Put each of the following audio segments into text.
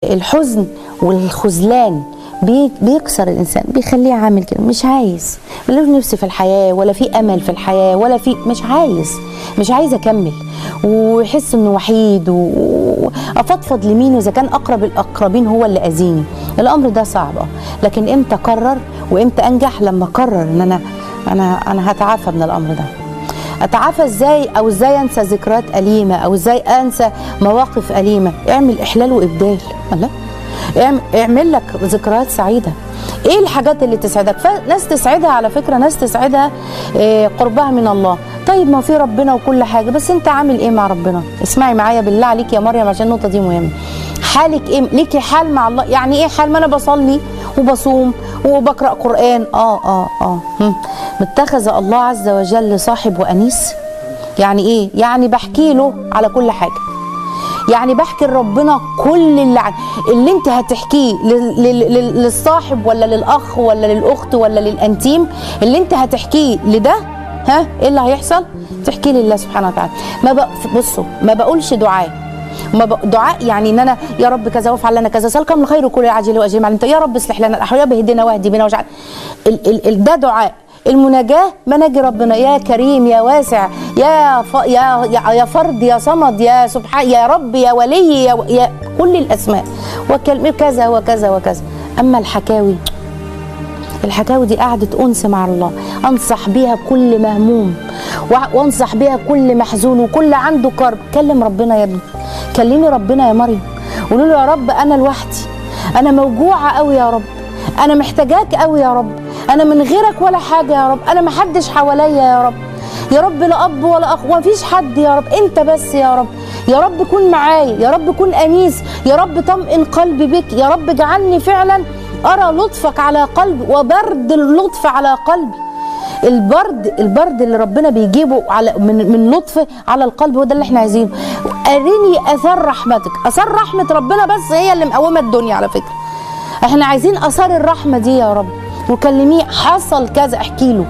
الحزن والخذلان بيكسر الانسان، بيخليه عامل كده مش عايز، ملوش نفس في الحياه ولا في امل في الحياه ولا في، مش عايز اكمل، ويحس انه وحيد وافضفض لمين اذا كان اقرب الاقربين هو اللي اذيني. الامر ده صعب، لكن امتى اقرر وامتى انجح؟ لما اقرر ان انا هتعافى من الامر ده. اتعافى ازاي؟ او ازاي انسى ذكريات اليمه، او ازاي انسى مواقف اليمه؟ اعمل احلال وابدال. الله، اعمل لك ذكريات سعيده. ايه الحاجات اللي تسعدك؟ ناس تسعدها على فكره، ناس تسعدها قربها من الله. طيب ما في ربنا وكل حاجه، بس انت عامل ايه مع ربنا؟ اسمعي معايا بالله عليك يا مريم عشان النقطه دي مهمه. حالك ايه؟ ليكي حال مع الله؟ يعني ايه حال؟ ما انا بصلي وبصوم وبقرا قران. متخذ الله عز وجل صاحب وانيس. يعني ايه؟ يعني بحكي له على كل حاجه، يعني بحكي لربنا كل اللي انت هتحكيه للصاحب ولا للاخ ولا للاخت ولا للانتيم، اللي انت هتحكيه لده، ايه اللي هيحصل؟ تحكي لله سبحانه وتعالى. بصوا، ما بقولش دعاء يعني ان انا يا رب كذا وافعل لنا كذا، سلكم الخير كل عاجل واجل، انت يا رب اصلح لنا الاحوال، بهدنا واهدي بنا واجعل. ده دعاء. المناجاه مناجي ربنا، يا كريم يا واسع يا فرد يا صمد يا سبحان يا رب يا ولي يا كل الاسماء كذا وكذا وكذا. اما الحكاوي دي قعدة أنس مع الله، أنصح بيها كل مهموم وأنصح بيها كل محزون وكل عنده كرب. كلم ربنا يا ابني، كلمي ربنا يا مريم، قولوا له يا رب أنا لوحدي، أنا موجوعة قوي يا رب، أنا محتاجاك قوي يا رب، أنا من غيرك ولا حاجة يا رب، أنا محدش حواليا يا رب، يا رب لا أب ولا أخ ومفيش حد يا رب، أنت بس يا رب، يا رب كن معايا، يا رب كن أنيس، يا رب طمئن قلبي بك، يا رب اجعلني فعلا أرى لطفك على قلبي وبرد اللطف على قلبي. البرد اللي ربنا بيجيبه من لطفه على القلب، وده اللي احنا عايزينه. أريني أثار رحمتك. أثار رحمة ربنا بس هي اللي مقومة الدنيا على فكرة. احنا عايزين أثار الرحمة دي يا رب. وكلميه، حصل كذا، احكي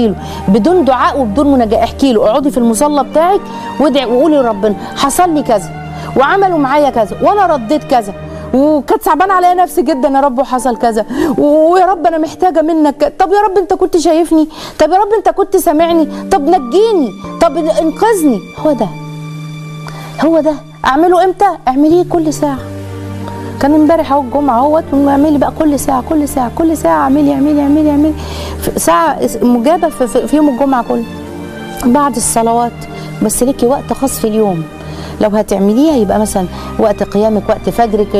له بدون دعاء وبدون مناجاة. احكي له، اقعدي في المصلى بتاعك وادعي وقولي لربنا حصل لي كذا وعملوا معايا كذا وانا رديت كذا وكانت صعبانه عليا نفسي جدا يا رب وحصل كذا، ويا رب انا محتاجه منك، طب يا رب انت كنت شايفني، طب يا رب انت كنت سامعني، طب نجيني، طب انقذني. هو ده اعمله امتى؟ اعمليه كل ساعه. كان امبارح اهو الجمعه اهوت، واعملي بقى كل ساعه اعملي ساعه مجابه في يوم الجمعه كله بعد الصلوات، بس ليكي وقت خاص في اليوم. لو هتعمليها يبقى مثلا وقت قيامك، وقت فجرك،